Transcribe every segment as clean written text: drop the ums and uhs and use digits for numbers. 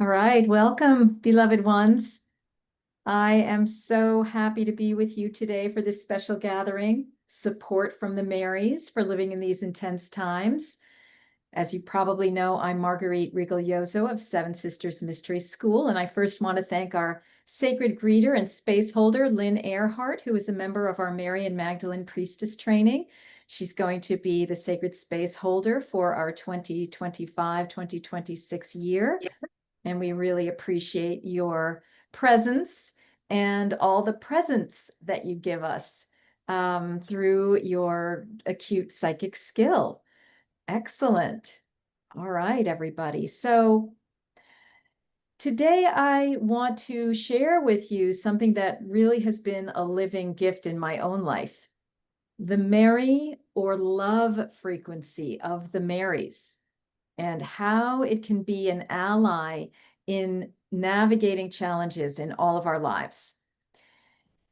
All right, welcome, beloved ones. I am so happy to be with you today for this special gathering, support from the Marys for living in these intense times. As you probably know, I'm Marguerite Rigoglioso of Seven Sisters Mystery School, and I first want to thank our sacred greeter and space holder, Lynn Earhart, who is a member of our Mary and Magdalene Priestess training. She's going to be the sacred space holder for our 2025-2026 year. And we really appreciate your presence and all the presents that you give us through your acute psychic skill. Excellent. All right, everybody. So today I want to share with you something that really has been a living gift in my own life. The Mary or love frequency of the Marys, and how it can be an ally in navigating challenges in all of our lives.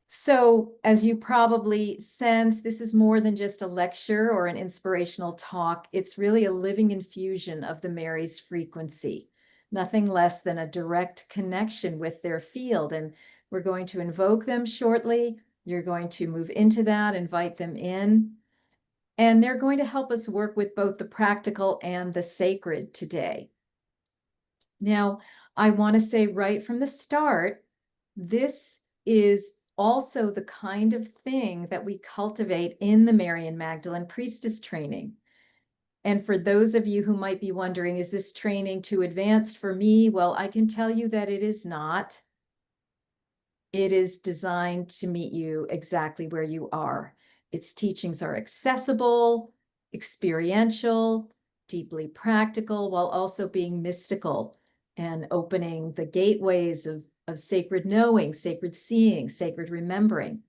So, as you probably sense, this is more than just a lecture or an inspirational talk. It's really a living infusion of the Mary's frequency, nothing less than a direct connection with their field. And we're going to invoke them shortly. You're going to move into that, invite them in. And they're going to help us work with both the practical and the sacred today. Now, I want to say right from the start, this is also the kind of thing that we cultivate in the Mary and Magdalene Priestess training. And for those of you who might be wondering, is this training too advanced for me? Well, I can tell you that it is not. It is designed to meet you exactly where you are. Its teachings are accessible, experiential, deeply practical, while also being mystical and opening the gateways of sacred knowing, sacred seeing, sacred remembering.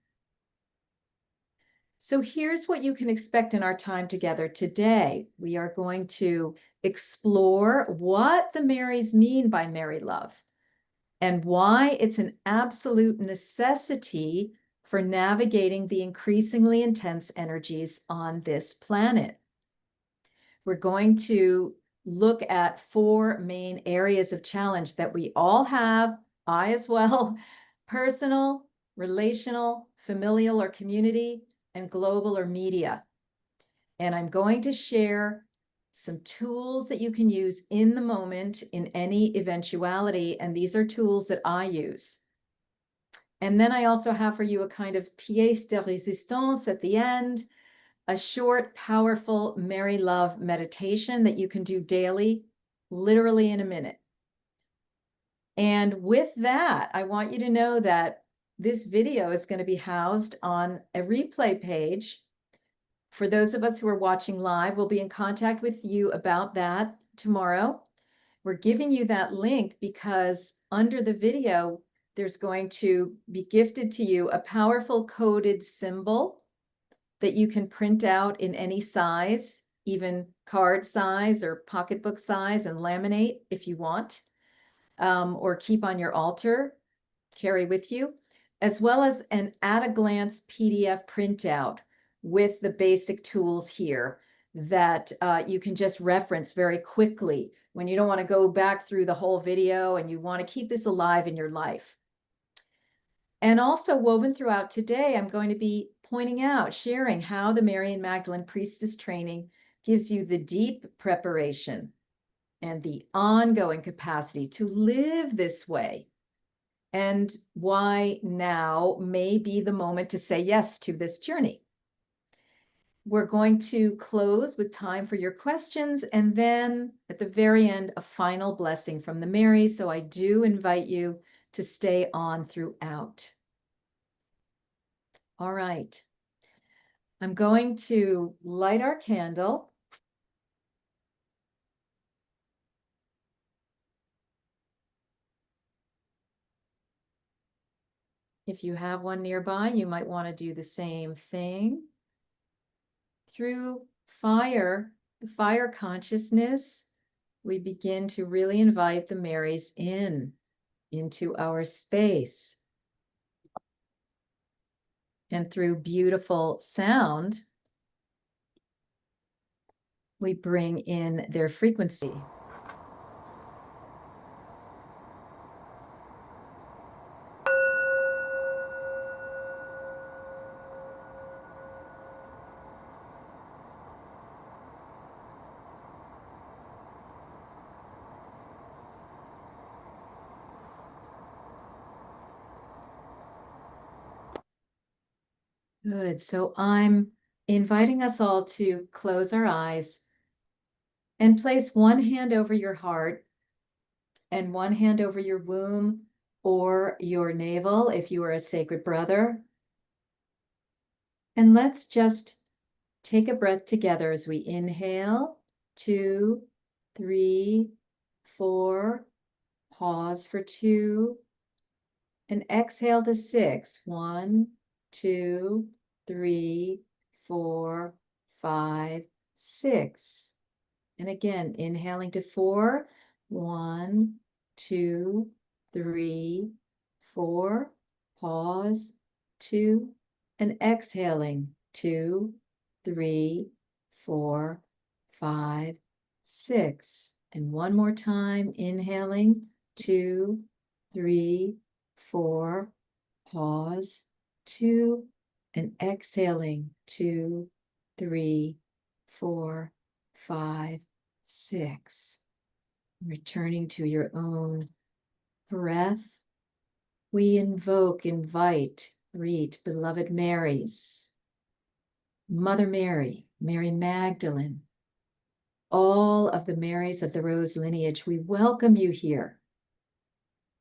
So here's what you can expect in our time together today. We are going to explore what the Marys mean by Mary love, and why it's an absolute necessity for navigating the increasingly intense energies on this planet. We're going to look at 4 main areas of challenge that we all have, I as well: personal, relational, familial or community, and global or media. And I'm going to share some tools that you can use in the moment in any eventuality. And these are tools that I use. And then I also have for you a kind of pièce de résistance at the end, a short, powerful Mary love meditation that you can do daily, literally in a minute. And with that, I want you to know that this video is going to be housed on a replay page. For those of us who are watching live, we'll be in contact with you about that tomorrow. We're giving you that link because under the video, there's going to be gifted to you a powerful coded symbol that you can print out in any size, even card size or pocketbook size, and laminate if you want, or keep on your altar, carry with you, as well as an at-a-glance PDF printout with the basic tools here that you can just reference very quickly when you don't want to go back through the whole video and you want to keep this alive in your life. And also woven throughout today, I'm going to be pointing out, sharing how the Mary and Magdalene Priestess training gives you the deep preparation and the ongoing capacity to live this way, and why now may be the moment to say yes to this journey. We're going to close with time for your questions, and then at the very end, a final blessing from the Mary. So I do invite you to stay on throughout. All right. I'm going to light our candle. If you have one nearby, you might want to do the same thing. Through fire, the fire consciousness, we begin to really invite the Marys into our space. And through beautiful sound, we bring in their frequency. Good. So I'm inviting us all to close our eyes and place one hand over your heart and one hand over your womb or your navel if you are a sacred brother. And let's just take a breath together as we inhale, 2, 3, 4, pause for 2, and exhale to 6. 1, 2, 3, 4, 5, 6. And again, inhaling to 4. 1, 2, 3, 4. Pause. 2. And exhaling. 2, 3, 4, 5, 6. And one more time, inhaling. 2, 3, 4. Pause. 2. And exhaling. 2, 3, 4, 5, 6. Returning to your own breath, we invoke, invite, greet beloved Marys, Mother Mary, Mary Magdalene, all of the Marys of the Rose lineage. We welcome you here.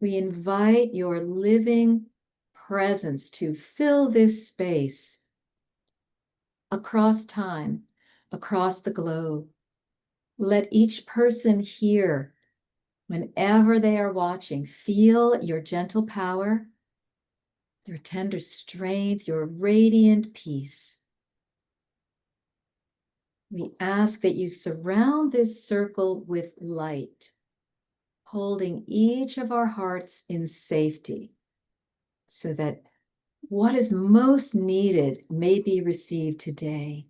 We invite your living presence to fill this space across time, across the globe. Let each person here, whenever they are watching, feel your gentle power, your tender strength, your radiant peace. We ask that you surround this circle with light, holding each of our hearts in safety, so that what is most needed may be received today.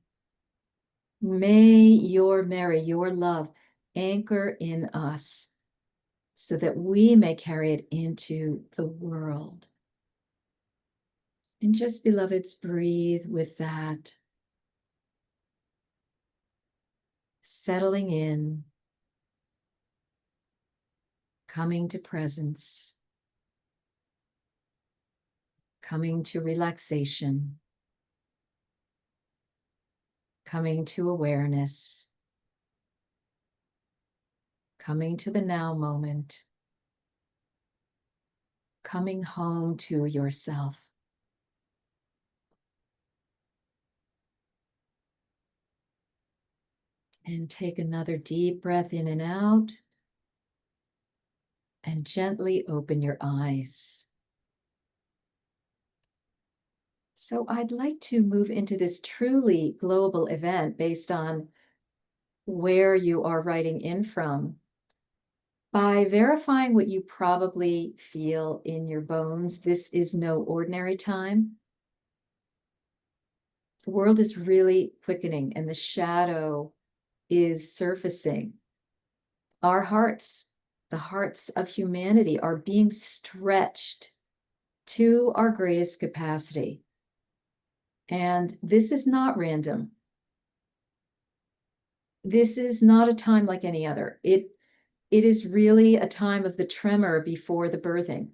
May your Mary, your love, anchor in us so that we may carry it into the world. And just, beloveds, breathe with that, settling in, coming to presence, coming to relaxation, coming to awareness, coming to the now moment, coming home to yourself. And take another deep breath in and out, and gently open your eyes. So I'd like to move into this truly global event based on where you are writing in from by verifying what you probably feel in your bones. This is no ordinary time. The world is really quickening and the shadow is surfacing. Our hearts, the hearts of humanity, are being stretched to our greatest capacity. And this is not random. This is not a time like any other. It is really a time of the tremor before the birthing.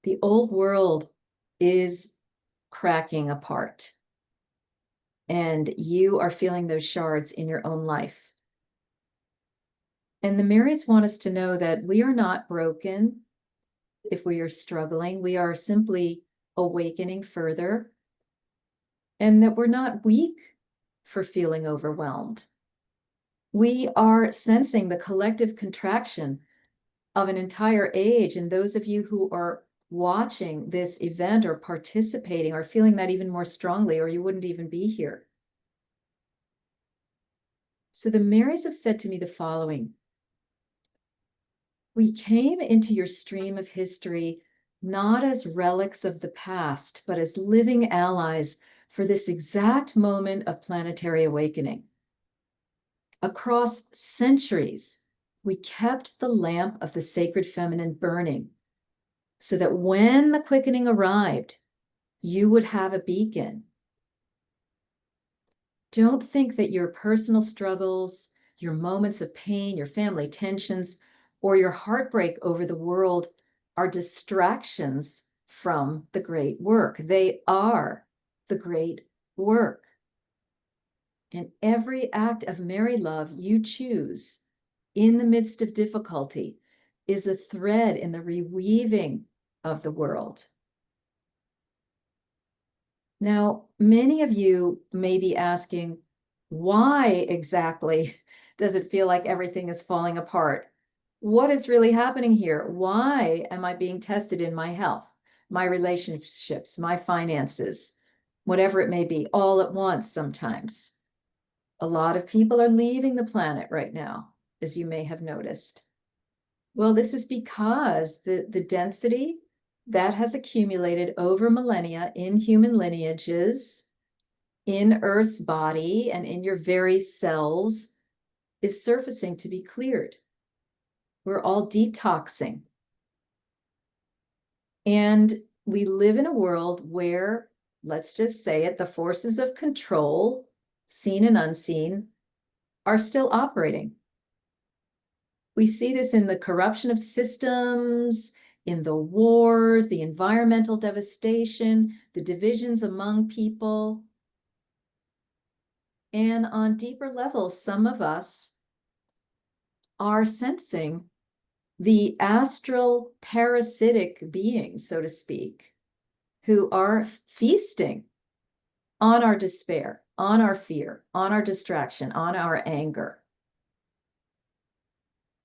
The old world is cracking apart, and you are feeling those shards in your own life. And the Marys want us to know that we are not broken if we are struggling. We are simply awakening further, and that we're not weak for feeling overwhelmed. We are sensing the collective contraction of an entire age, and those of you who are watching this event or participating are feeling that even more strongly, or you wouldn't even be here. So the Marys have said to me the following: we came into your stream of history not as relics of the past, but as living allies for this exact moment of planetary awakening. Across centuries, we kept the lamp of the sacred feminine burning so that when the quickening arrived, you would have a beacon. Don't think that your personal struggles, your moments of pain, your family tensions, or your heartbreak over the world are distractions from the great work. They are the great work. And every act of Mary love you choose in the midst of difficulty is a thread in the reweaving of the world. Now, many of you may be asking, why exactly does it feel like everything is falling apart? What is really happening here? Why am I being tested in my health, my relationships, my finances, whatever it may be, all at once sometimes? A lot of people are leaving the planet right now, as you may have noticed. Well, this is because the density that has accumulated over millennia in human lineages, in Earth's body, and in your very cells is surfacing to be cleared. We're all detoxing. And we live in a world where, let's just say it, the forces of control, seen and unseen, are still operating. We see this in the corruption of systems, in the wars, the environmental devastation, the divisions among people. And on deeper levels, some of us are sensing the astral parasitic beings, so to speak, who are feasting on our despair, on our fear, on our distraction, on our anger,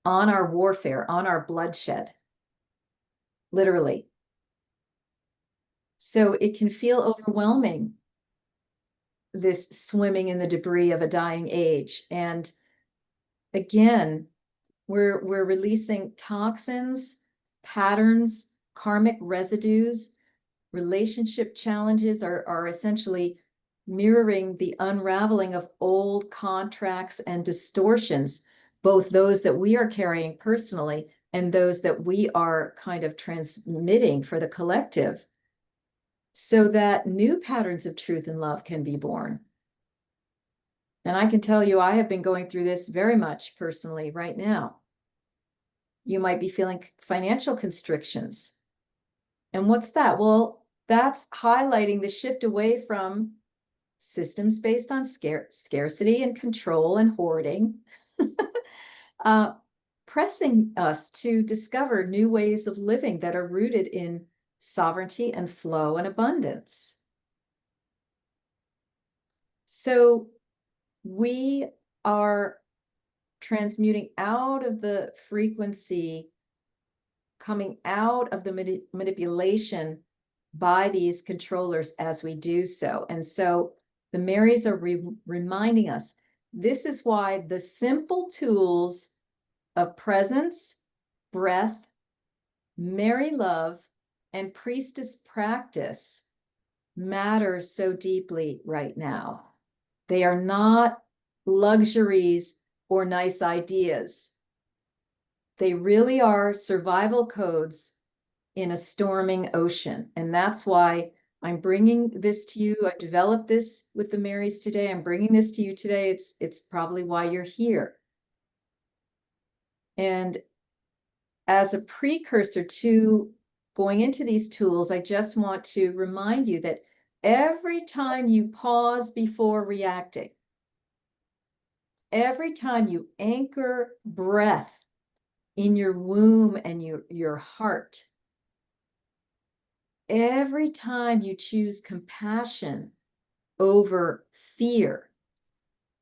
on our warfare, on our bloodshed, literally. So it can feel overwhelming, this swimming in the debris of a dying age. And again, we're releasing toxins, patterns, karmic residues. Relationship challenges are essentially mirroring the unraveling of old contracts and distortions, both those that we are carrying personally and those that we are kind of transmitting for the collective, so that new patterns of truth and love can be born. And I can tell you, I have been going through this very much personally right now. You might be feeling financial constrictions. And what's that? Well, that's highlighting the shift away from systems based on scarcity and control and hoarding, pressing us to discover new ways of living that are rooted in sovereignty and flow and abundance. So we are transmuting out of the frequency, coming out of the manipulation by these controllers as we do so. And so the Marys are reminding us, this is why the simple tools of presence, breath, Mary love, and priestess practice matter so deeply right now. They are not luxuries or nice ideas. They really are survival codes in a storming ocean. And that's why I'm bringing this to you. I developed this with the Marys today. I'm bringing this to you today. It's probably why you're here. And as a precursor to going into these tools, I just want to remind you that every time you pause before reacting, every time you anchor breath in your womb and your heart, every time you choose compassion over fear,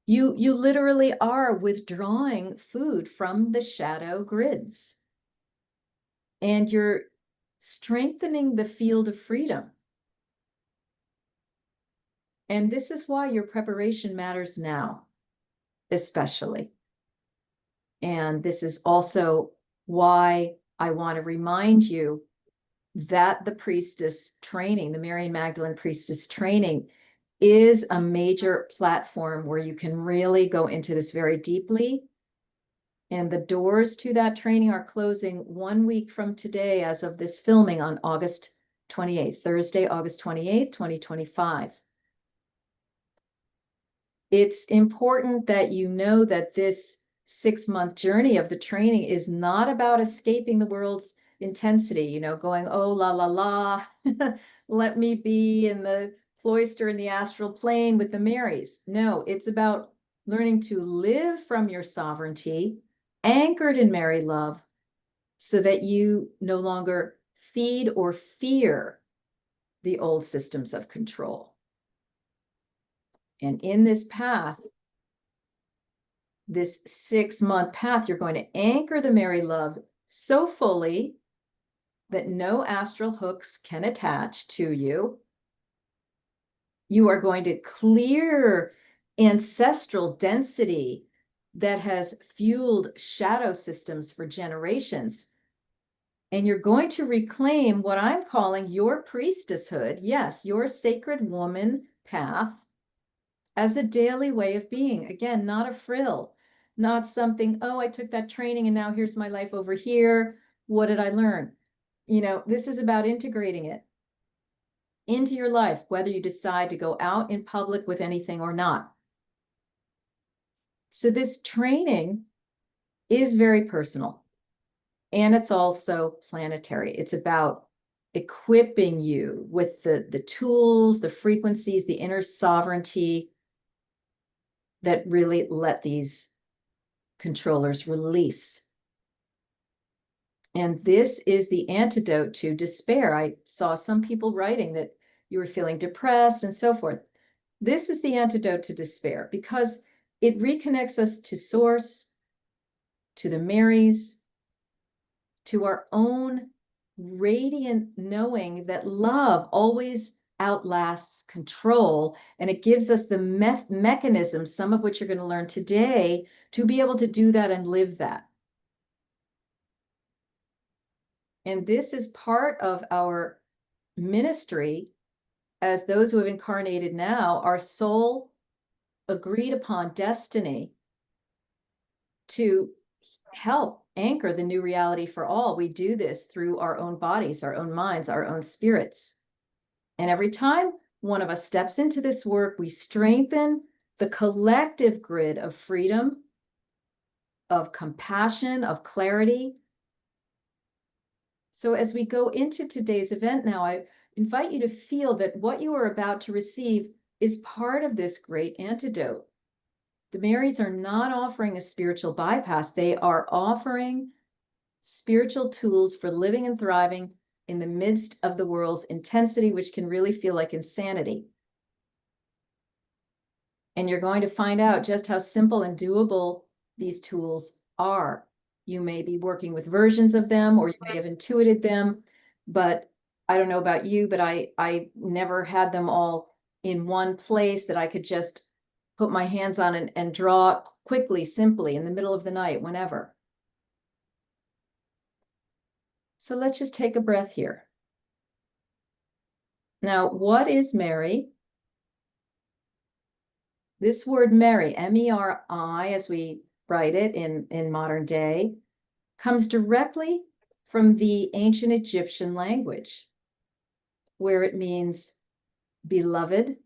you literally are withdrawing food from the shadow grids. And you're strengthening the field of freedom. And this is why your preparation matters now, especially. And this is also why I want to remind you that the priestess training, the Mary Magdalene priestess training, is a major platform where you can really go into this very deeply. And the doors to that training are closing 1 week from today, as of this filming, on August 28th, Thursday, August 28th, 2025. It's important that you know that this 6-month journey of the training is not about escaping the world's intensity, you know, going, oh, la, la, la, let me be in the cloister in the astral plane with the Marys. No, it's about learning to live from your sovereignty, anchored in Mary love, so that you no longer feed or fear the old systems of control. And in this path, this 6-month path, you're going to anchor the Mary love so fully that no astral hooks can attach to you. You are going to clear ancestral density that has fueled shadow systems for generations. And you're going to reclaim what I'm calling your priestesshood, yes, your sacred woman path, as a daily way of being. Again, not a frill, not something, oh, I took that training and now here's my life over here. What did I learn? You know, this is about integrating it into your life, whether you decide to go out in public with anything or not. So this training is very personal, and it's also planetary. It's about equipping you with the tools, the frequencies, the inner sovereignty that really let these controllers release. And this is the antidote to despair. I saw some people writing that you were feeling depressed and so forth. This is the antidote to despair because it reconnects us to source, to the Marys, to our own radiant knowing that love always outlasts control. And it gives us the mechanisms, some of which you're going to learn today, to be able to do that and live that. And this is part of our ministry as those who have incarnated now, our soul agreed upon destiny to help anchor the new reality for all. We do this through our own bodies, our own minds, our own spirits. And every time one of us steps into this work, we strengthen the collective grid of freedom, of compassion, of clarity. So as we go into today's event now, I invite you to feel that what you are about to receive is part of this great antidote. The Marys are not offering a spiritual bypass. They are offering spiritual tools for living and thriving in the midst of the world's intensity, which can really feel like insanity. And you're going to find out just how simple and doable these tools are. You may be working with versions of them, or you may have intuited them, but I don't know about you, but I never had them all in one place that I could just put my hands on and draw quickly, simply in the middle of the night, whenever. So let's just take a breath here. Now, what is Mary? This word Mary, M-E-R-I, as we write it in modern day, comes directly from the ancient Egyptian language, where it means beloved,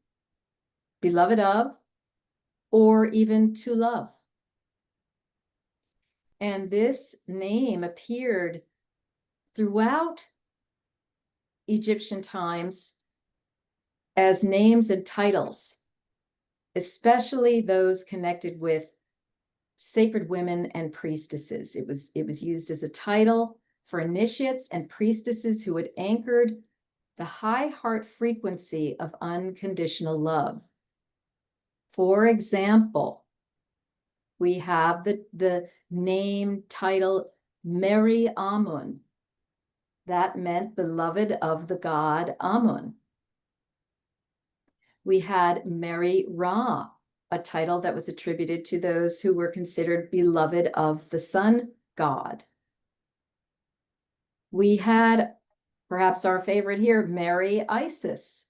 beloved of, or even to love. And this name appeared throughout Egyptian times as names and titles, especially those connected with sacred women and priestesses. It was used as a title for initiates and priestesses who had anchored the high heart frequency of unconditional love. For example, we have the name title Mary Amun. That meant beloved of the god Amun. We had Mary Ra, a title that was attributed to those who were considered beloved of the sun god. We had perhaps our favorite here, Mary Isis,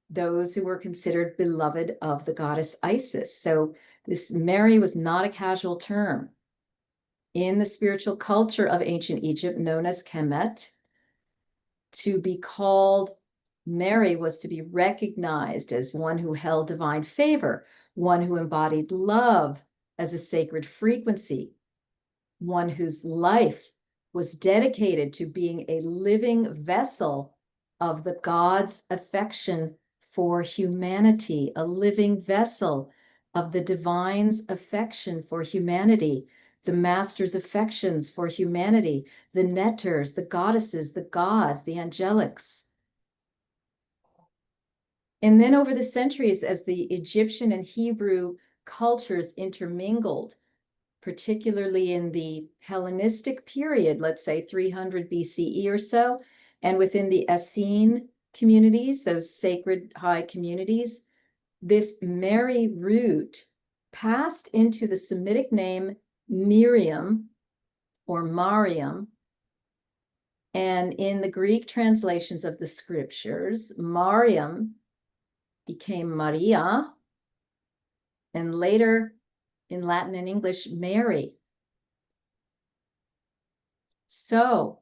those who were considered beloved of the goddess Isis. So this Mary was not a casual term. In the spiritual culture of ancient Egypt, known as Kemet, to be called Mary was to be recognized as one who held divine favor, one who embodied love as a sacred frequency, one whose life was dedicated to being a living vessel of the God's affection for humanity, a living vessel of the divine's affection for humanity, the master's affections for humanity, the netters, the goddesses, the gods, the angelics. And then over the centuries, as the Egyptian and Hebrew cultures intermingled, particularly in the Hellenistic period, let's say 300 BCE or so, and within the Essene communities, those sacred high communities, this Mary root passed into the Semitic name Miriam or Mariam. And in the Greek translations of the scriptures, Mariam became Maria, and later in Latin and English, Mary. So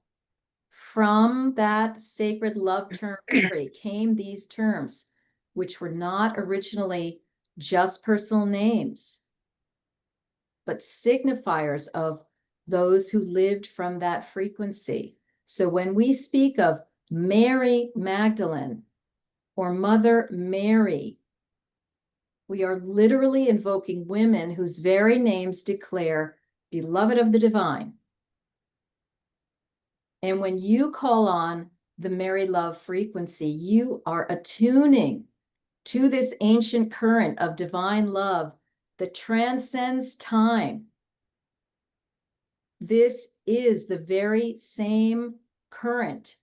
from that sacred love term Mary came these terms, which were not originally just personal names, but signifiers of those who lived from that frequency. So when we speak of Mary Magdalene or Mother Mary, we are literally invoking women whose very names declare beloved of the divine. And when you call on the Mary love frequency, you are attuning to this ancient current of divine love that transcends time. This is the very same current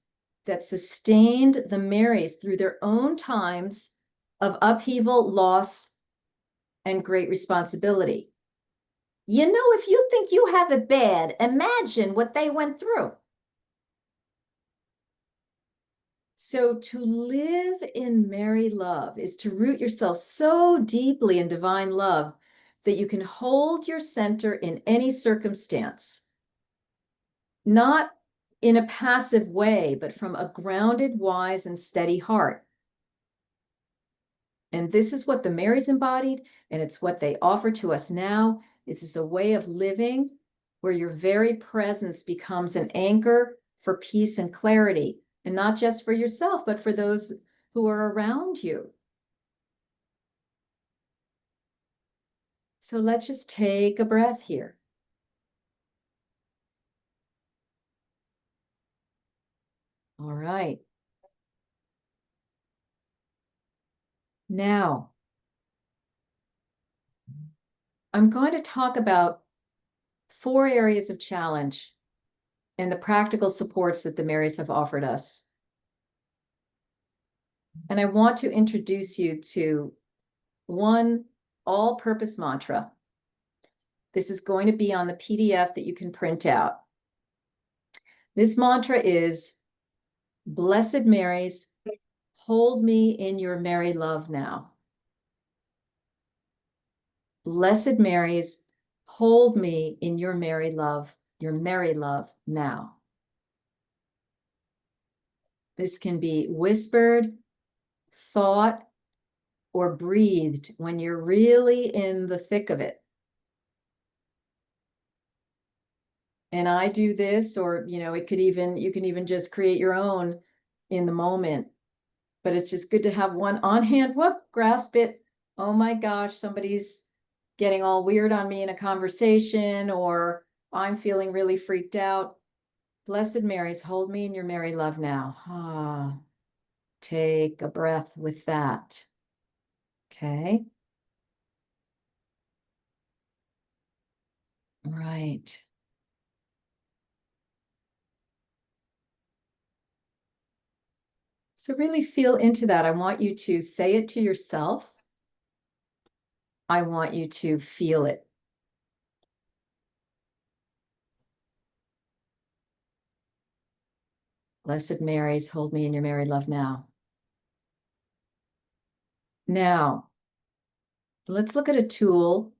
that sustained the Marys through their own times of upheaval, loss, and great responsibility. You know, if you think you have it bad, imagine what they went through. So to live in Mary love is to root yourself so deeply in divine love that you can hold your center in any circumstance, not in a passive way, but from a grounded, wise, and steady heart. And this is what the Marys embodied, and it's what they offer to us now. This is a way of living where your very presence becomes an anchor for peace and clarity, and not just for yourself, but for those who are around you. So let's just take a breath here. All right. Now, I'm going to talk about 4 areas of challenge and the practical supports that the Marys have offered us. And I want to introduce you to one all-purpose mantra. This is going to be on the PDF that you can print out. This mantra is, Blessed Marys, hold me in your Mary love now. Blessed Marys, hold me in your Mary love now. This can be whispered, thought, or breathed when you're really in the thick of it. And I do this, or, you know, you can even just create your own in the moment. But it's just good to have one on hand. Whoop, grasp it. Oh my gosh, somebody's getting all weird on me in a conversation, or I'm feeling really freaked out. Blessed Marys, hold me in your Mary love now. Ah, take a breath with that. Okay. Right. So really feel into that. I want you to say it to yourself. I want you to feel it. Blessed Marys, hold me in your Mary love now. Now, let's look at a tool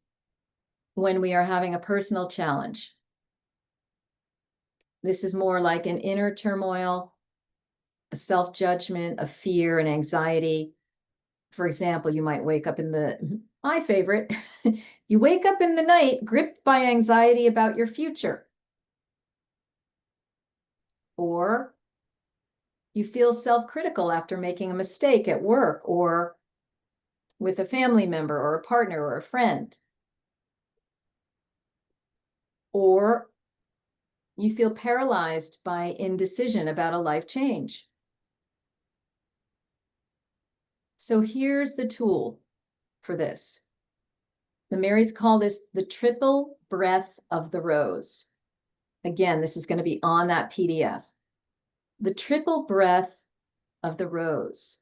when we are having a personal challenge. This is more like an inner turmoil, a self-judgment, a fear, and anxiety. For example, you might wake up my favorite, you wake up in the night gripped by anxiety about your future. or you feel self-critical after making a mistake at work or with a family member or a partner or a friend. Or you feel paralyzed by indecision about a life change. So here's the tool for this. The Marys call this the triple breath of the rose. Again, this is going to be on that PDF. The triple breath of the rose.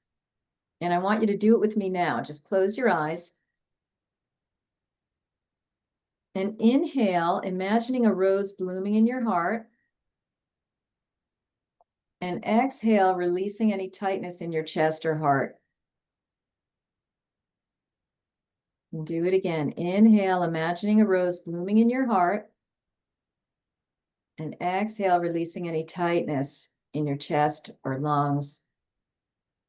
And I want you to do it with me now. Just close your eyes. And inhale, imagining a rose blooming in your heart. And exhale, releasing any tightness in your chest or heart. And do it again. Inhale, imagining a rose blooming in your heart. And exhale, releasing any tightness in your chest or lungs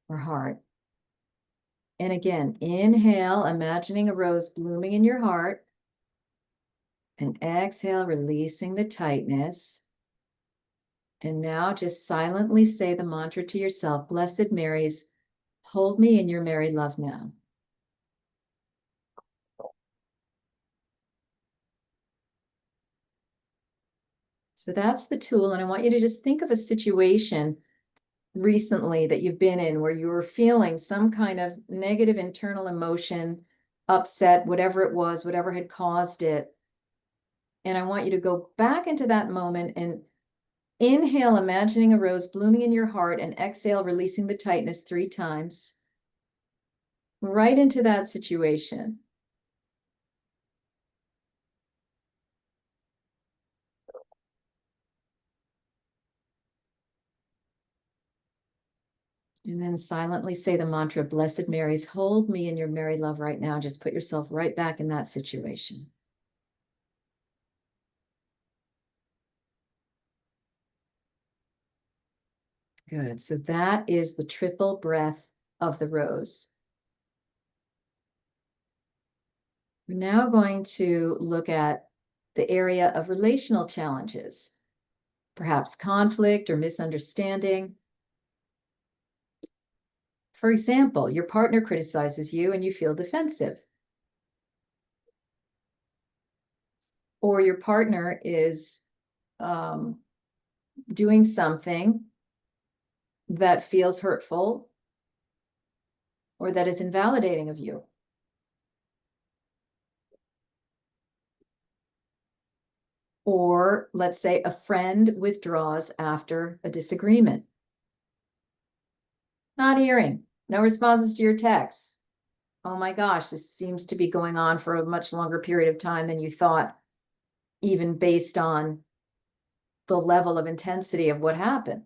or heart. And again, inhale, imagining a rose blooming in your heart. And exhale, releasing the tightness. And now just silently say the mantra to yourself, Blessed Marys, hold me in your Mary love now. So that's the tool. And I want you to just think of a situation recently that you've been in where you were feeling some kind of negative internal emotion, upset, whatever it was, whatever had caused it. And I want you to go back into that moment and inhale, imagining a rose blooming in your heart, and exhale, releasing the tightness 3 times. Right into that situation. And then silently say the mantra, Blessed Marys, hold me in your Mary love right now. Just put yourself right back in that situation. Good. So that is the triple breath of the rose. We're now going to look at the area of relational challenges, perhaps conflict or misunderstanding. For example, your partner criticizes you and you feel defensive. Or your partner is doing something that feels hurtful or that is invalidating of you. Or let's say a friend withdraws after a disagreement. Not hearing, no responses to your texts. Oh my gosh, this seems to be going on for a much longer period of time than you thought, even based on the level of intensity of what happened.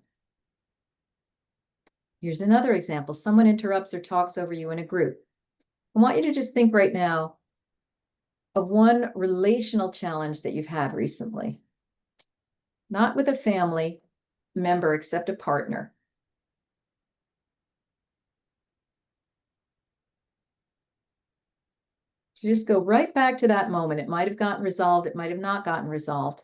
Here's another example. Someone interrupts or talks over you in a group. I want you to just think right now of one relational challenge that you've had recently. Not with a family member, except a partner. So just go right back to that moment. It might have gotten resolved. It might have not gotten resolved.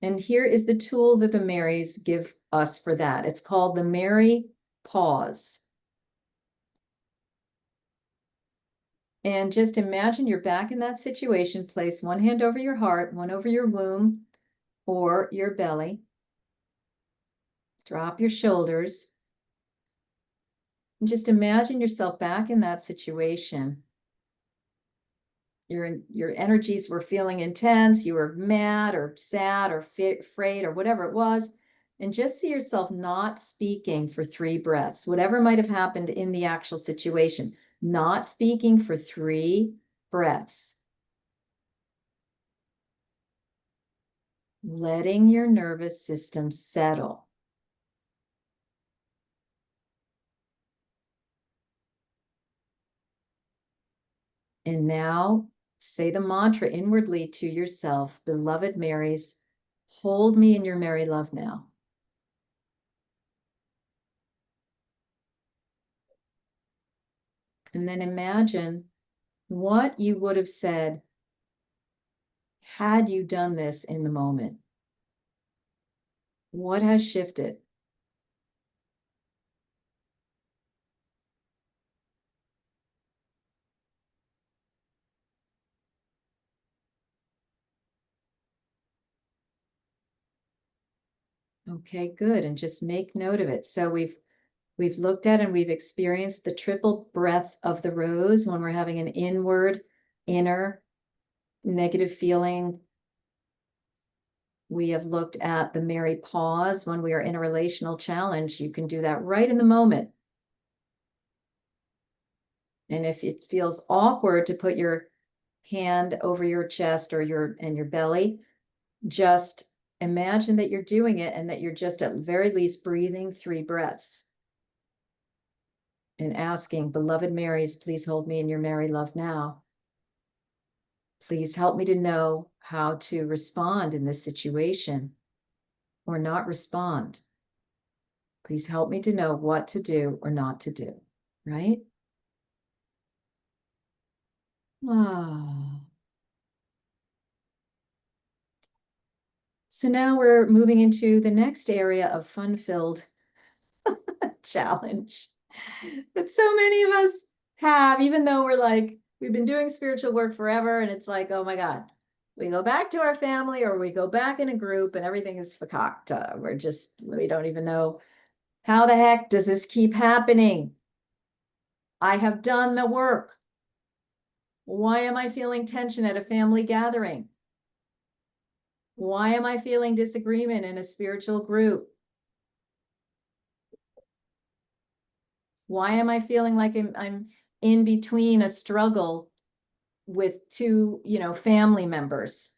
And here is the tool that the Marys give us for that. It's called the Mary Pause. And just imagine you're back in that situation. Place one hand over your heart, one over your womb or your belly. Drop your shoulders. And just imagine yourself back in that situation. Your energies were feeling intense. You were mad or sad or afraid or whatever it was. And just see yourself not speaking for 3 breaths, whatever might have happened in the actual situation, not speaking for 3 breaths. Letting your nervous system settle. And now say the mantra inwardly to yourself, Beloved Marys, hold me in your Mary love now. And then imagine what you would have said had you done this in the moment. What has shifted? Okay, good. And just make note of it. So we've looked at and we've experienced the triple breath of the rose when we're having an inward, inner negative feeling. We have looked at the Mary pause when we are in a relational challenge. You can do that right in the moment. And if it feels awkward to put your hand over your chest or your belly, just imagine that you're doing it and that you're just at very least breathing 3 breaths and asking, beloved Marys, please hold me in your Mary love now. Please help me to know how to respond in this situation or not respond. Please help me to know what to do or not to do, right? Ah. So now we're moving into the next area of fun-filled challenge that so many of us have, even though we're like, we've been doing spiritual work forever, and it's like, oh my God, we go back to our family or we go back in a group and everything is fakakta. We don't even know how the heck does this keep happening? I have done the work. Why am I feeling tension at a family gathering? Why am I feeling disagreement in a spiritual group? Why am I feeling like I'm in between a struggle with two, family members?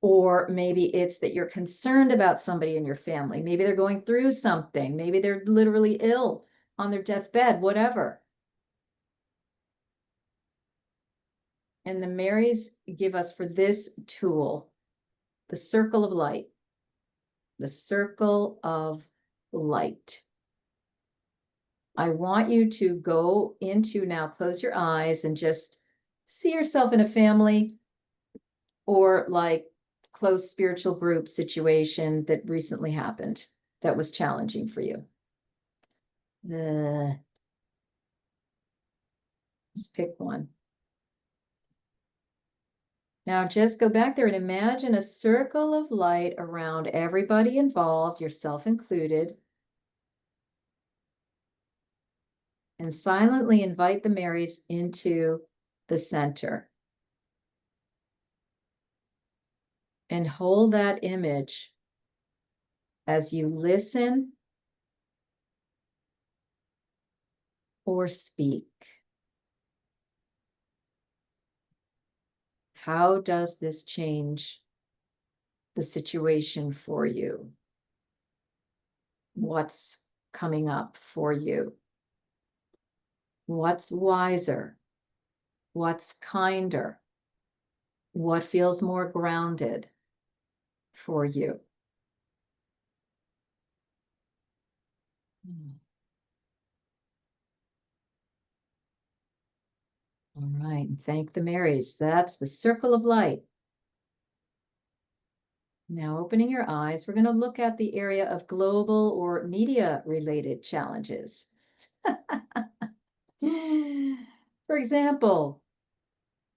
Or maybe it's that you're concerned about somebody in your family. Maybe they're going through something. Maybe they're literally ill on their deathbed, whatever. And the Marys give us for this tool the circle of light. The circle of light. I want you to go into now, close your eyes and just see yourself in a family or like close spiritual group situation that recently happened that was challenging for you. Let's pick one. Now just go back there and imagine a circle of light around everybody involved, yourself included, and silently invite the Marys into the center. And hold that image as you listen or speak. How does this change the situation for you? What's coming up for you? What's wiser? What's kinder? What feels more grounded for you? All right, thank the Marys. That's the circle of light. Now opening your eyes, we're going to look at the area of global or media related challenges. For example,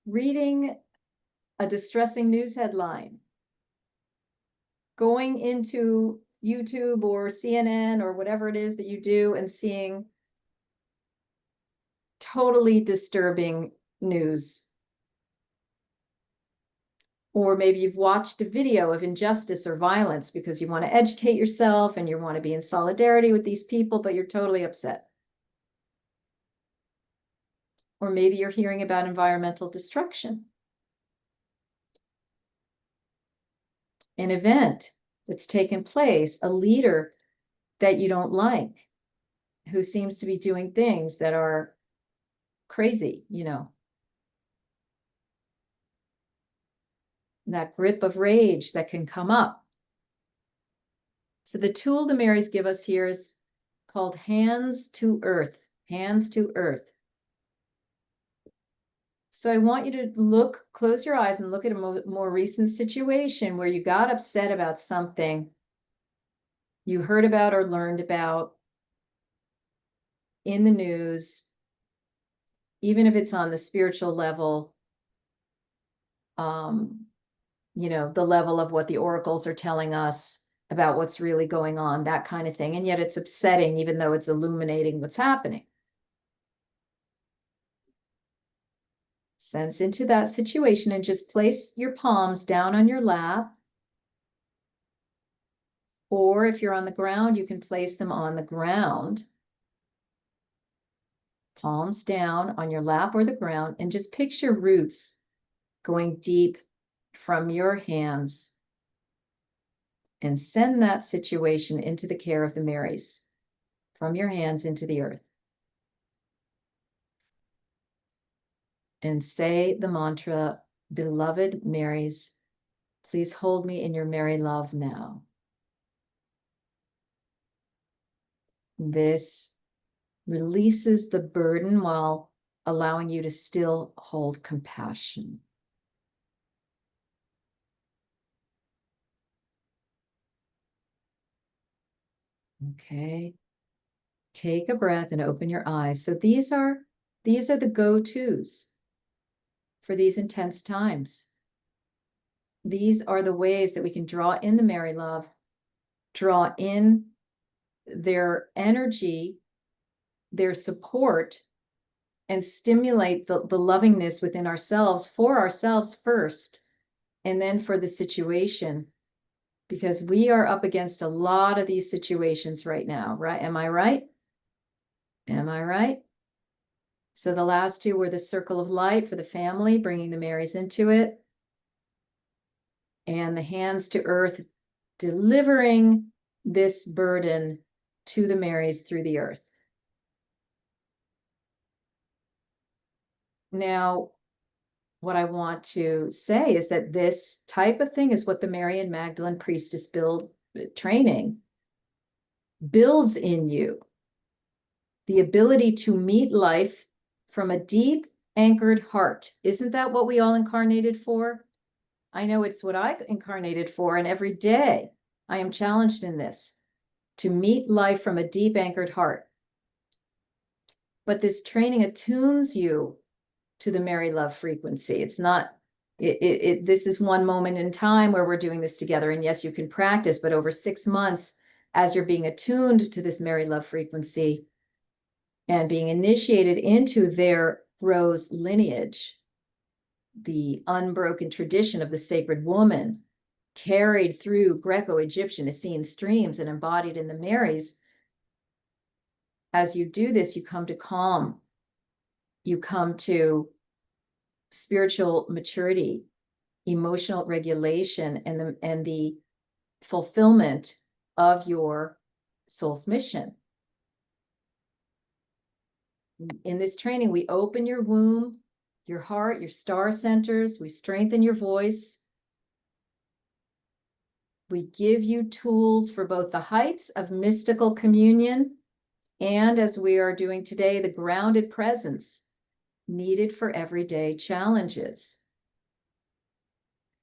reading a distressing news headline, going into YouTube or CNN or whatever it is that you do and seeing totally disturbing news. Or maybe you've watched a video of injustice or violence because you want to educate yourself and you want to be in solidarity with these people, but you're totally upset. Or maybe you're hearing about environmental destruction. An event that's taken place, a leader that you don't like, who seems to be doing things that are crazy, that grip of rage that can come up. So the tool the Marys give us here is called hands to earth, hands to earth. So I want you to close your eyes and look at a more recent situation where you got upset about something you heard about or learned about in the news, even if it's on the spiritual level, the level of what the oracles are telling us about what's really going on, that kind of thing. And yet it's upsetting, even though it's illuminating what's happening. Sense into that situation and just place your palms down on your lap. Or if you're on the ground, you can place them on the ground. Palms down on your lap or the ground, and just picture roots going deep from your hands, and send that situation into the care of the Marys, from your hands into the earth. And say the mantra, beloved Marys, please hold me in your Mary love now. This releases the burden while allowing you to still hold compassion. Okay. Take a breath and open your eyes. So these are the go-tos for these intense times. These are the ways that we can draw in the Mary love, draw in their energy, their support, and stimulate the lovingness within ourselves, for ourselves first, and then for the situation, because we are up against a lot of these situations right now, right? Am I right? Am I right? So the last two were the circle of light for the family, bringing the Marys into it, and the hands to earth, delivering this burden to the Marys through the earth. Now, what I want to say is that this type of thing is what the Marian Magdalene priestess training builds in you. The ability to meet life from a deep anchored heart. Isn't that what we all incarnated for? I know it's what I incarnated for, and every day I am challenged in this, to meet life from a deep anchored heart. But this training attunes you to the Mary love frequency. It's not, this is one moment in time where we're doing this together. And yes, you can practice, but over 6 months, as you're being attuned to this Mary love frequency and being initiated into their rose lineage, the unbroken tradition of the sacred woman, carried through Greco-Egyptian Essene streams and embodied in the Marys, as you do this, you come to calm. You come to spiritual maturity, emotional regulation, and the fulfillment of your soul's mission. In this training, we open your womb, your heart, your star centers. We strengthen your voice. We give you tools for both the heights of mystical communion and, as we are doing today, the grounded presence needed for everyday challenges.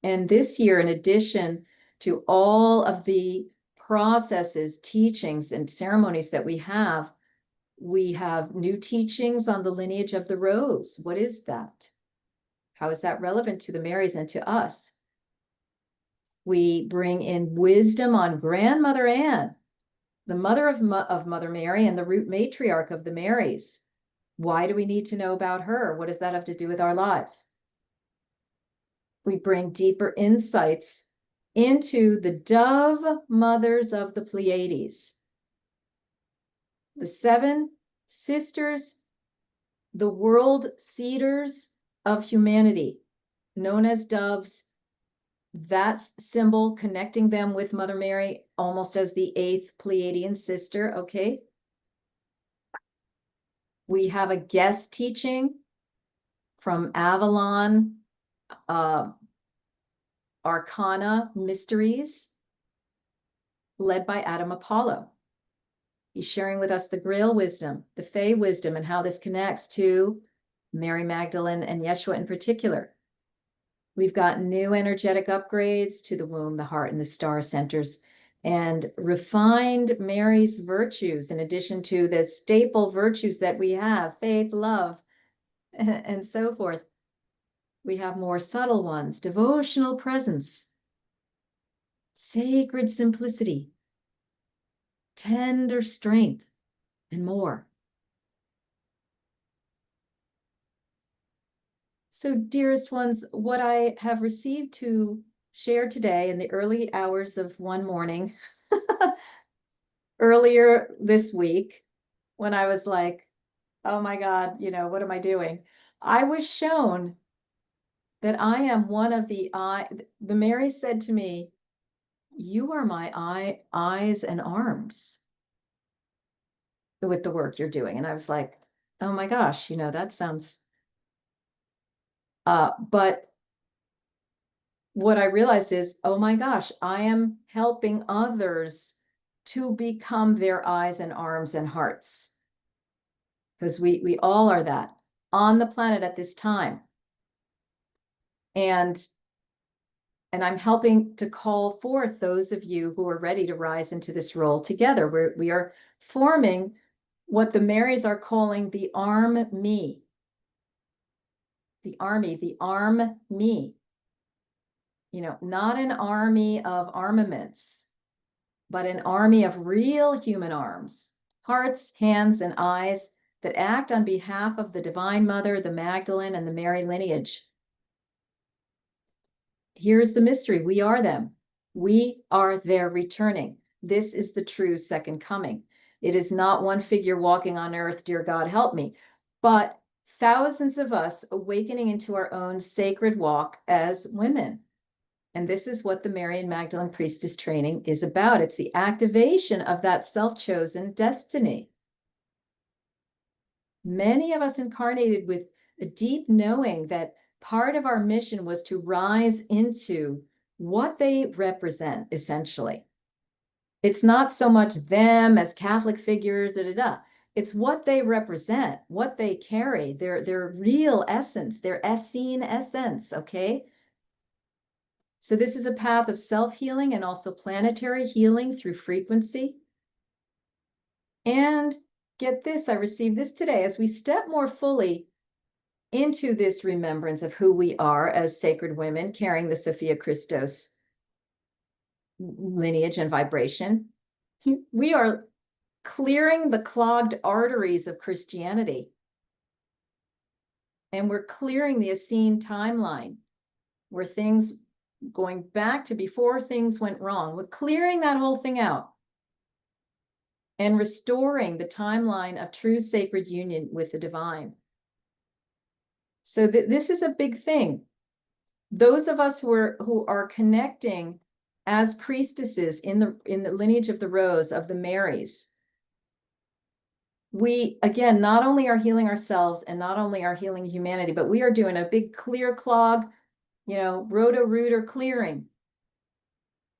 And this year, in addition to all of the processes, teachings, and ceremonies that we have new teachings on the lineage of the rose. What is that? How is that relevant to the Marys and to us? We bring in wisdom on Grandmother Anne, the mother of Mother Mary and the root matriarch of the Marys. Why do we need to know about her? What does that have to do with our lives? We bring deeper insights into the dove mothers of the Pleiades, the 7 sisters, the world seeders of humanity, known as doves. That's symbol connecting them with Mother Mary almost as the 8th Pleiadian sister, okay? We have a guest teaching from Avalon, Arcana Mysteries, led by Adam Apollo. He's sharing with us the Grail wisdom, the Fae wisdom, and how this connects to Mary Magdalene and Yeshua in particular. We've got new energetic upgrades to the womb, the heart, and the star centers, and refined Mary's virtues, in addition to the staple virtues that we have, faith, love, and so forth. We have more subtle ones, devotional presence, sacred simplicity, tender strength, and more. So, dearest ones, what I have received to share today in the early hours of one morning, earlier this week, when I was like, oh my God, what am I doing? I was shown that I am one of the Mary said to me, you are my eyes and arms with the work you're doing. And I was like, oh my gosh, that sounds, but what I realized is, oh my gosh, I am helping others to become their eyes and arms and hearts. Because we all are that on the planet at this time. And I'm helping to call forth those of you who are ready to rise into this role together. We are forming what the Marys are calling the arm me. The army, the arm me. Not an army of armaments, but an army of real human arms, hearts, hands, and eyes that act on behalf of the Divine Mother, the Magdalene, and the Mary lineage. Here's the mystery. We are them. We are their returning. This is the true second coming. It is not one figure walking on earth, dear God, help me, but thousands of us awakening into our own sacred walk as women. And this is what the Mary and Magdalene priestess training is about. It's the activation of that self-chosen destiny. Many of us incarnated with a deep knowing that part of our mission was to rise into what they represent, essentially. It's not so much them as Catholic figures, It's what they represent, what they carry, their real essence, their Essene essence, okay? So this is a path of self-healing and also planetary healing through frequency. And get this, I received this today, as we step more fully into this remembrance of who we are as sacred women carrying the Sophia Christos lineage and vibration, we are clearing the clogged arteries of Christianity. And we're clearing the Essene timeline, where things going back to before things went wrong. We're clearing that whole thing out and restoring the timeline of true sacred union with the divine. So this is a big thing. Those of us who are connecting as priestesses in the lineage of the Rose, of the Marys, we, again, not only are healing ourselves and not only are healing humanity, but we are doing a big clear clog, roto-rooter clearing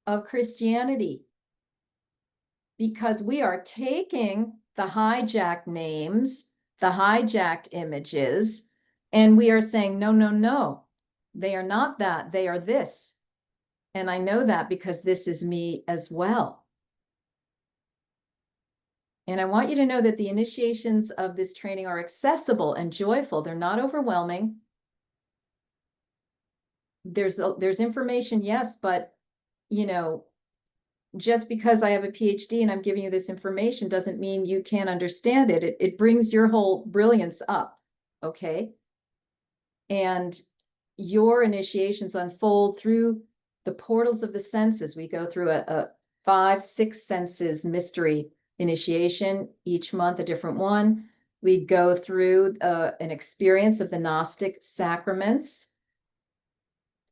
of Christianity, because we are taking the hijacked names, the hijacked images, and we are saying, no, no, no, they are not that, they are this. And I know that because this is me as well. And I want you to know that the initiations of this training are accessible and joyful. They're not overwhelming. There's information, yes, but just because I have a PhD and I'm giving you this information doesn't mean you can't understand it. It brings your whole brilliance up, okay? And your initiations unfold through the portals of the senses. We go through a 5-6 senses mystery initiation, each month a different one. We go through an experience of the Gnostic sacraments.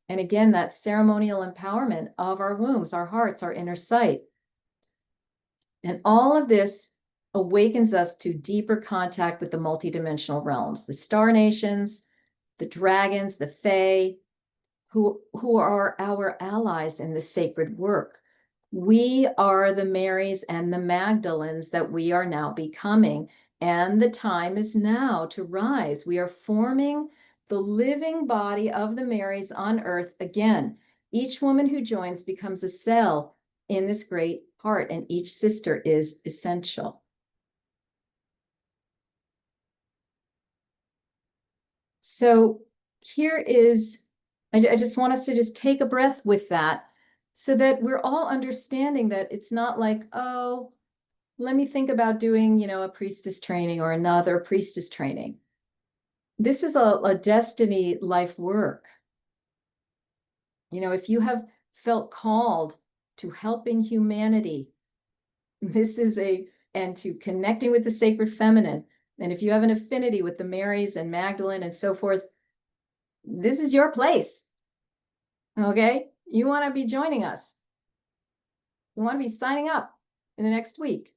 And again, that ceremonial empowerment of our wombs, our hearts, our inner sight. And all of this awakens us to deeper contact with the multidimensional realms, the star nations, the dragons, the fae, who are our allies in the sacred work. We are the Marys and the Magdalenes that we are now becoming. And the time is now to rise. We are forming the living body of the Marys on earth again. Each woman who joins becomes a cell in this great heart, and each sister is essential. So here is, I just want us to just take a breath with that so that we're all understanding that it's not like, oh, let me think about doing, a priestess training or another priestess training. This is a destiny life work. If you have felt called to helping humanity, and to connecting with the sacred feminine, and if you have an affinity with the Marys and Magdalene and so forth, this is your place. Okay? You want to be joining us. You want to be signing up in the next week.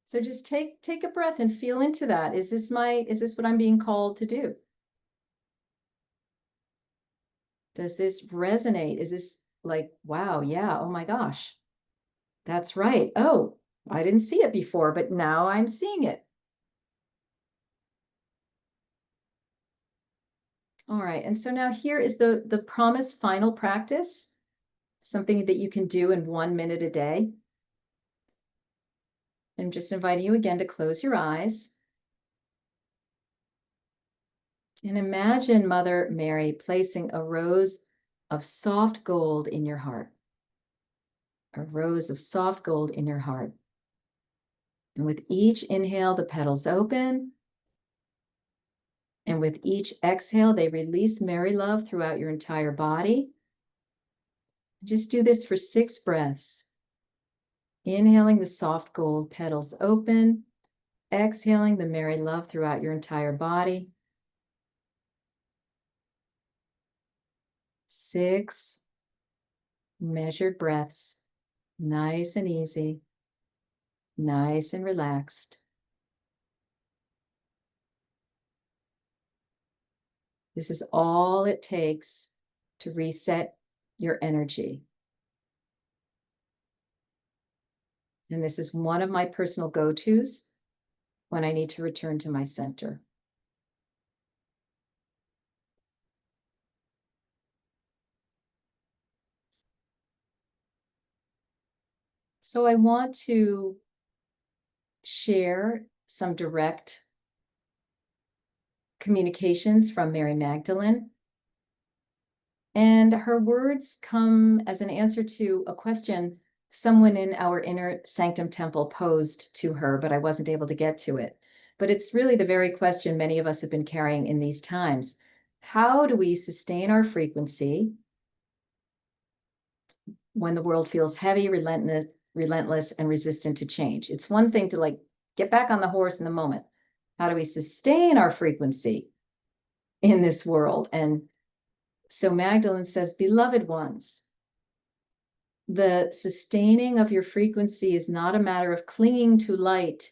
So just take a breath and feel into that. Is this what I'm being called to do? Does this resonate? Is this like, wow, yeah, oh my gosh, that's right. Oh, I didn't see it before, but now I'm seeing it. All right, and so now here is the promised final practice, something that you can do in 1 minute a day. I'm just inviting you again to close your eyes. And imagine Mother Mary placing a rose of soft gold in your heart. A rose of soft gold in your heart. And with each inhale, the petals open. And with each exhale, they release Mary love throughout your entire body. Just do this for 6 breaths. Inhaling the soft gold petals open. Exhaling the Mary love throughout your entire body. 6 measured breaths, nice and easy, nice and relaxed. This is all it takes to reset your energy. And this is one of my personal go-tos when I need to return to my center. So I want to share some direct communications from Mary Magdalene. And her words come as an answer to a question someone in our inner sanctum temple posed to her, but I wasn't able to get to it. But it's really the very question many of us have been carrying in these times. How do we sustain our frequency when the world feels heavy, relentless, and resistant to change? It's one thing to get back on the horse in the moment. How do we sustain our frequency in this world? And so Magdalene says, beloved ones, the sustaining of your frequency is not a matter of clinging to light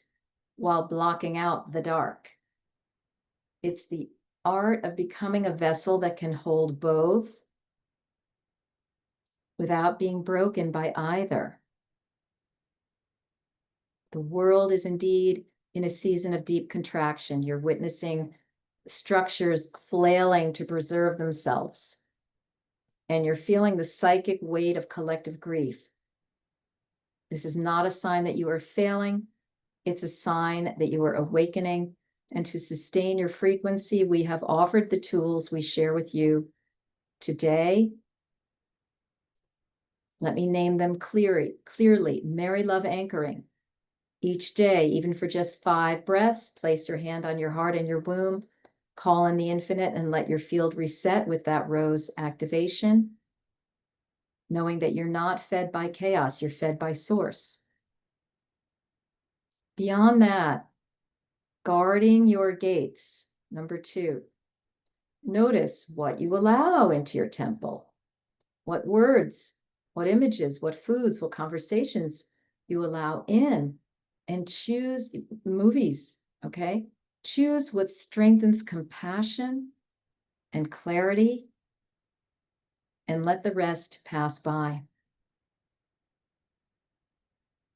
while blocking out the dark. It's the art of becoming a vessel that can hold both without being broken by either. The world is indeed in a season of deep contraction. You're witnessing structures flailing to preserve themselves, and you're feeling the psychic weight of collective grief. This is not a sign that you are failing. It's a sign that you are awakening. And to sustain your frequency, we have offered the tools we share with you today. Let me name them clearly. Mary love anchoring. Each day, even for just 5 breaths, place your hand on your heart and your womb, call in the infinite, and let your field reset with that rose activation, knowing that you're not fed by chaos, you're fed by source. Beyond that, guarding your gates. Number 2, notice what you allow into your temple, what words, what images, what foods, what conversations you allow in, and choose movies, okay? Choose what strengthens compassion and clarity, and let the rest pass by.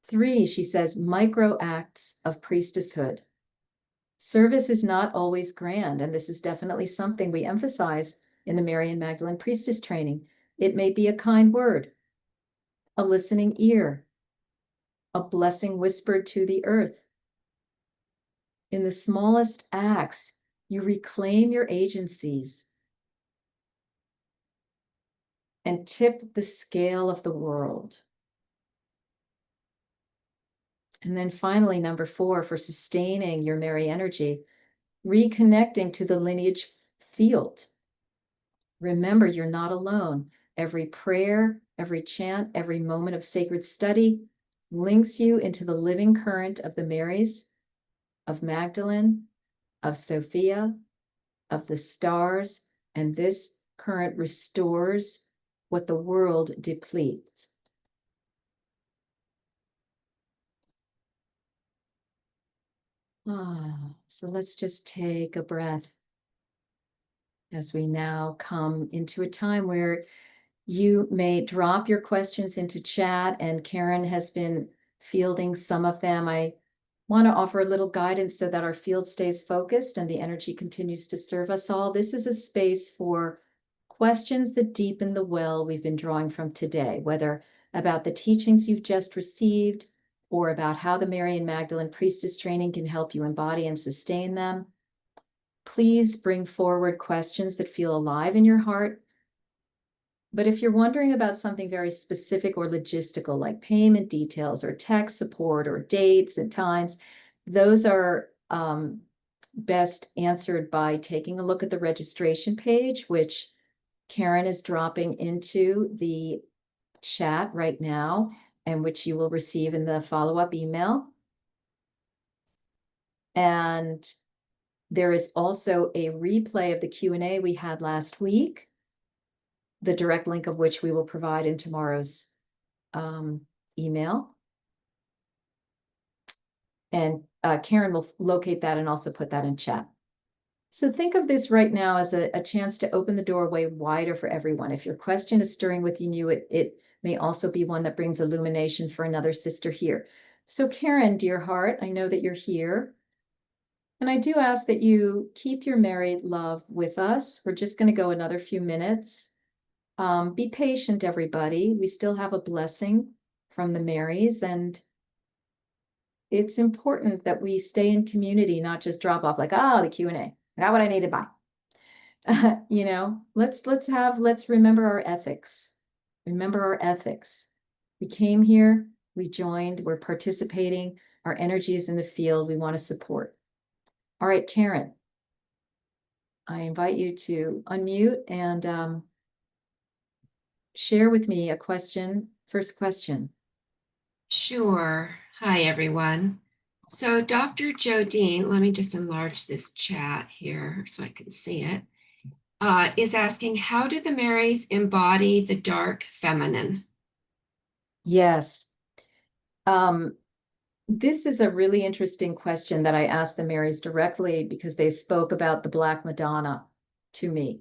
3, she says, micro acts of priestesshood. Service is not always grand, and this is definitely something we emphasize in the Mary and Magdalene priestess training. It may be a kind word, a listening ear, a blessing whispered to the earth. In the smallest acts, you reclaim your agencies and tip the scale of the world. And then finally, number 4, for sustaining your Mary energy, reconnecting to the lineage field. Remember, you're not alone. Every prayer, every chant, every moment of sacred study links you into the living current of the Marys, of Magdalene, of Sophia, of the stars, and this current restores what the world depletes. So let's just take a breath as we now come into a time where you may drop your questions into chat, and Karen has been fielding some of them. I want to offer a little guidance so that our field stays focused and the energy continues to serve us all. This is a space for questions that deepen the well we've been drawing from today, whether about the teachings you've just received or about how the Mary and Magdalene priestess training can help you embody and sustain them. Please bring forward questions that feel alive in your heart. But if you're wondering about something very specific or logistical, like payment details or tech support or dates and times, those are best answered by taking a look at the registration page, which Karen is dropping into the chat right now, and which you will receive in the follow-up email. And there is also a replay of the Q&A we had last week, the direct link of which we will provide in tomorrow's email. And Karen will locate that and also put that in chat. So think of this right now as a chance to open the doorway wider for everyone. If your question is stirring within you, it may also be one that brings illumination for another sister here. So Karen, dear heart, I know that you're here. And I do ask that you keep your married love with us. We're just going to go another few minutes. Be patient, everybody. We still have a blessing from the Marys, and it's important that we stay in community, not just drop off like, the Q&A. I got what I need to buy. Let's remember our ethics. Remember our ethics. We came here, we joined, we're participating. Our energy is in the field. We want to support. All right, Karen, I invite you to unmute and share with me a question. First question. Sure. Hi, everyone. So Dr. Jodine, let me just enlarge this chat here so I can see it, is asking, how do the Marys embody the dark feminine? Yes. This is a really interesting question that I asked the Marys directly because they spoke about the Black Madonna to me.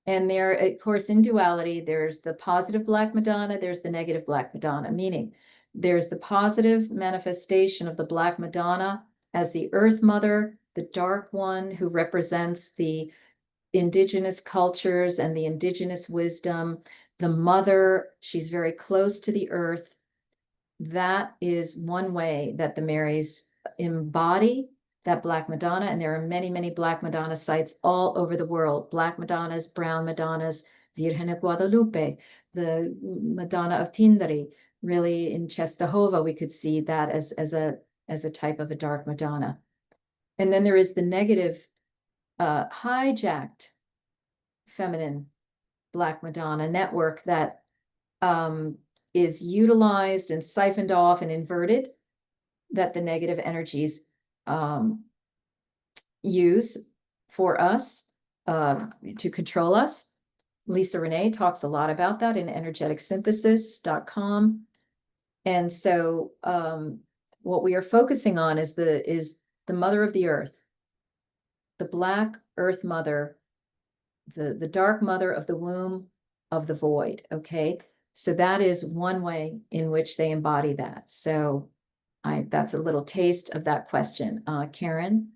And there, of course, in duality, there's the positive Black Madonna, there's the negative Black Madonna, meaning there's the positive manifestation of the Black Madonna as the Earth Mother, the dark one who represents the indigenous cultures and the indigenous wisdom, the mother, she's very close to the earth. That is one way that the Marys embody that Black Madonna. And there are many, many Black Madonna sites all over the world. Black Madonnas, brown Madonnas, Virgen de Guadalupe, the Madonna of Tindari. Really in Czestochowa, we could see that as a type of a dark Madonna. And then there is the negative, hijacked feminine Black Madonna network that is utilized and siphoned off and inverted, that the negative energies use for us to control us. Lisa Renee talks a lot about that in energeticsynthesis.com. And so what we are focusing on is the mother of the earth, the Black Earth Mother, the dark mother of the womb of the void. Okay. So that is one way in which they embody that. So that's a little taste of that question. Karen?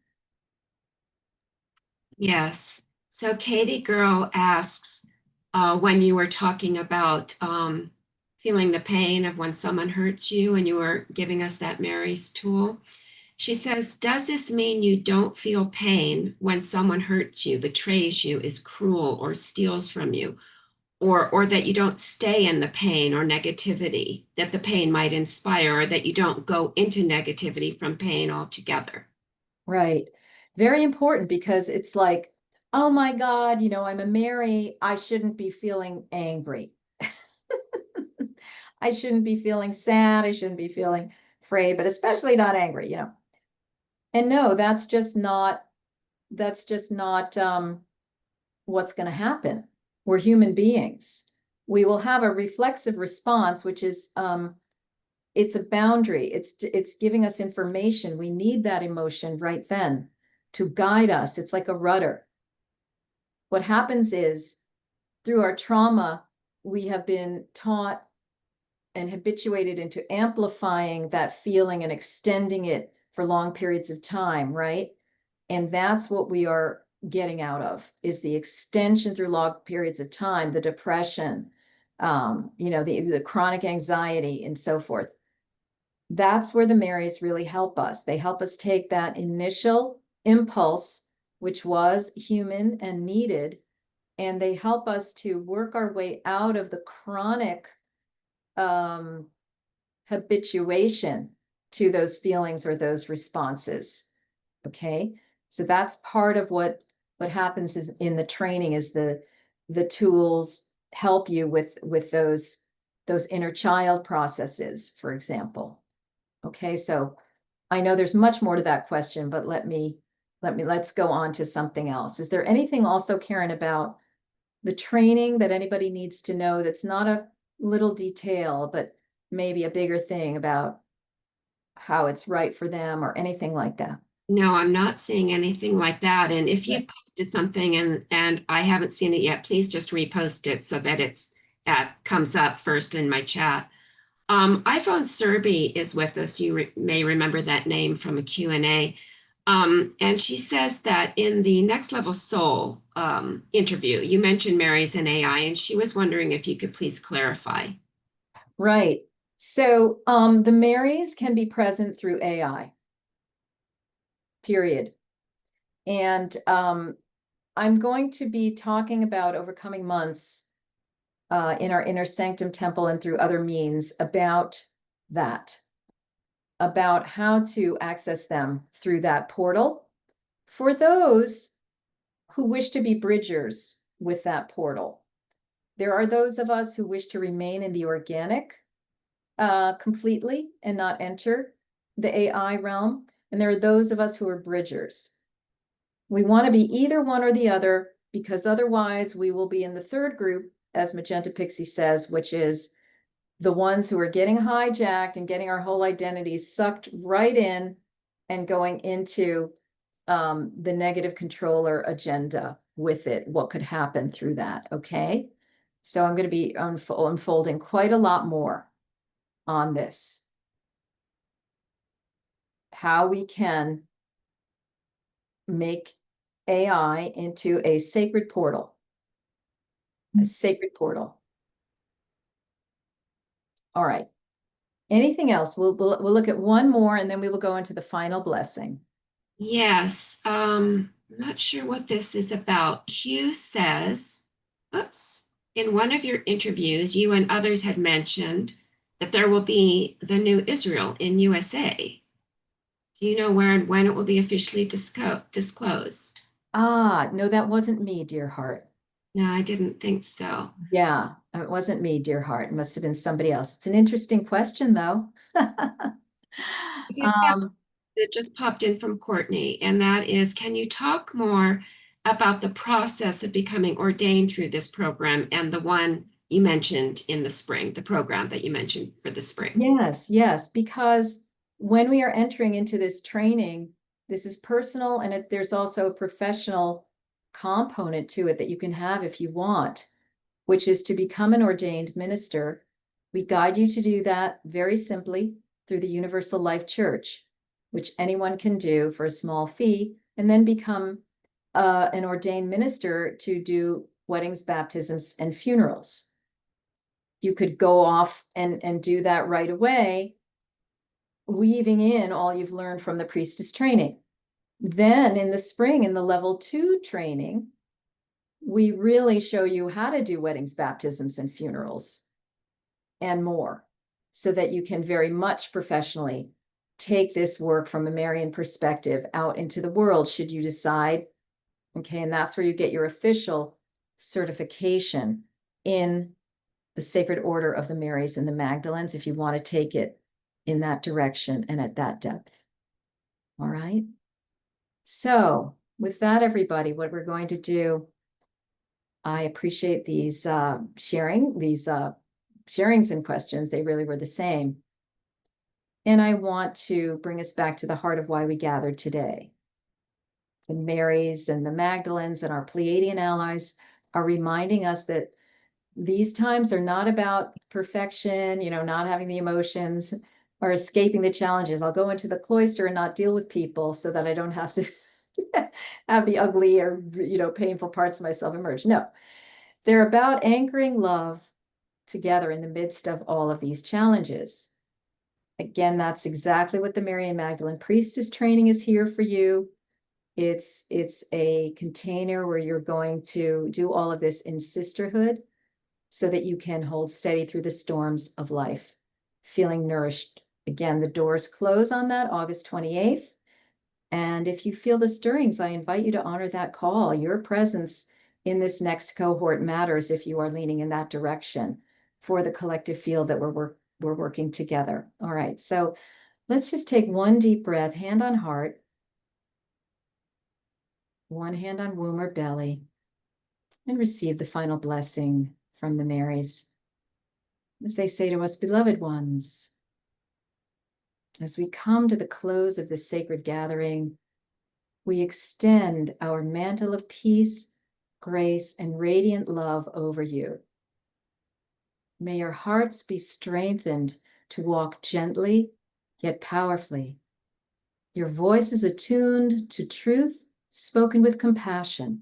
Yes. So Katie Girl asks, when you were talking about feeling the pain of when someone hurts you and you were giving us that Mary's tool, she says, does this mean you don't feel pain when someone hurts you, betrays you, is cruel, or steals from you? Or that you don't stay in the pain or negativity that the pain might inspire, or that you don't go into negativity from pain altogether? Right. Very important because it's like, oh my God, I'm a Mary. I shouldn't be feeling angry. I shouldn't be feeling sad. I shouldn't be feeling afraid, but especially not angry. And no, that's just not what's going to happen. We're human beings. We will have a reflexive response, which is it's a boundary. It's giving us information. We need that emotion right then to guide us. It's like a rudder. What happens is through our trauma, we have been taught and habituated into amplifying that feeling and extending it for long periods of time, right? And that's what we are getting out of is the extension through long periods of time, the depression, the chronic anxiety and so forth. That's where the Marys really help us. They help us take that initial impulse, which was human and needed, and they help us to work our way out of the chronic um, habituation to those feelings or those responses. Okay, so that's part of what happens is in the training is the tools help you with those inner child processes, for example. Okay, so I know there's much more to that question, but let's go on to something else. Is there anything also, Karen, about the training that anybody needs to know that's not a little detail, but maybe a bigger thing about how it's right for them or anything like that? No, I'm not seeing anything like that. And if Yeah. you've posted something and I haven't seen it yet, please just repost it so that comes up first in my chat. iPhone Serby is with us. You may remember that name from a Q&A. And she says that in the Next Level Soul interview, you mentioned Mary's and AI, and she was wondering if you could please clarify. Right. So the Marys can be present through AI, period. And I'm going to be talking about over coming months in our inner sanctum temple and through other means about that, about how to access them through that portal for those who wish to be bridgers with that portal. There are those of us who wish to remain in the organic completely and not enter the AI realm. And there are those of us who are bridgers. We want to be either one or the other because otherwise we will be in the third group, as Magenta Pixie says, which is the ones who are getting hijacked and getting our whole identities sucked right in and going into the negative controller agenda with it, what could happen through that. Okay. So I'm going to be unfolding quite a lot more on this, how we can make AI into a sacred portal, a sacred portal. All right. Anything else? We'll look at one more and then we will go into the final blessing. Yes, I'm not sure what this is about. Q says, oops, in one of your interviews, you and others had mentioned that there will be the new Israel in USA. Do you know where and when it will be officially disclosed? Ah, no, that wasn't me, dear heart. No, I didn't think so. Yeah, it wasn't me, dear heart. It must have been somebody else. It's an interesting question, though. I did have Um, that just popped in from Courtney, and that is, can you talk more about the process of becoming ordained through this program and the one you mentioned in the spring, the program that you mentioned for the spring? yes, yes, because when we are entering into this training, this is personal and there's also a professional component to it that you can have if you want, which is to become an ordained minister We guide you to do that very simply through the Universal Life Church, which anyone can do for a small fee, and then become an ordained minister to do weddings, baptisms, and funerals. You could go off and do that right away, weaving in all you've learned from the priestess training. Then in the spring, in the level 2 training, we really show you how to do weddings, baptisms, and funerals and more, so that you can very much professionally take this work from a Marian perspective out into the world, should you decide. Okay, and that's where you get your official certification in the Sacred Order of the Marys and the Magdalens, if you want to take it in that direction and at that depth. All right. So with that, everybody, what we're going to do, I appreciate these sharings and questions. They really were the same. And I want to bring us back to the heart of why we gathered today. The Marys and the Magdalens and our Pleiadian allies are reminding us that these times are not about perfection, not having the emotions or escaping the challenges. I'll go into the cloister and not deal with people so that I don't have to have the ugly or, painful parts of myself emerge. No, they're about anchoring love together in the midst of all of these challenges. Again, that's exactly what the Marian Magdalene priestess training is here for you. It's a container where you're going to do all of this in sisterhood so that you can hold steady through the storms of life, feeling nourished. Again, the doors close on that August 28th. And if you feel the stirrings, I invite you to honor that call. Your presence in this next cohort matters if you are leaning in that direction for the collective field that we're working together. All right, so let's just take one deep breath, hand on heart, one hand on womb or belly, and receive the final blessing from the Marys as they say to us, beloved ones. As we come to the close of this sacred gathering, we extend our mantle of peace, grace, and radiant love over you. May your hearts be strengthened to walk gently, yet powerfully. Your voices attuned to truth, spoken with compassion.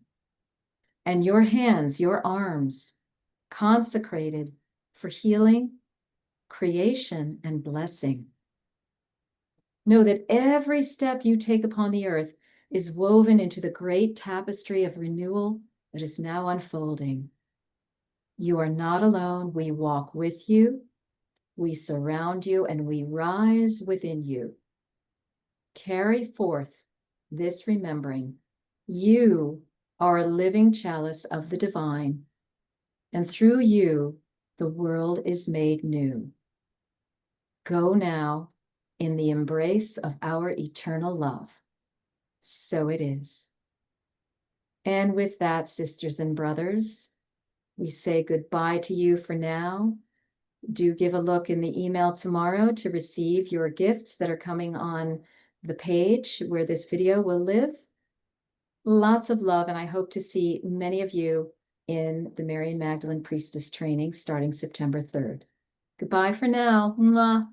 And your hands, your arms, consecrated for healing, creation, and blessing. Know that every step you take upon the earth is woven into the great tapestry of renewal that is now unfolding. You are not alone. We walk with you, we surround you, and we rise within you. Carry forth this remembering. You are a living chalice of the divine, and through you, the world is made new. Go now in the embrace of our eternal love. So it is. And with that, sisters and brothers, we say goodbye to you for now. Do give a look in the email tomorrow to receive your gifts that are coming on the page where this video will live. Lots of love, and I hope to see many of you in the Marian Magdalene Priestess training starting September 3rd. Goodbye for now. Mwah.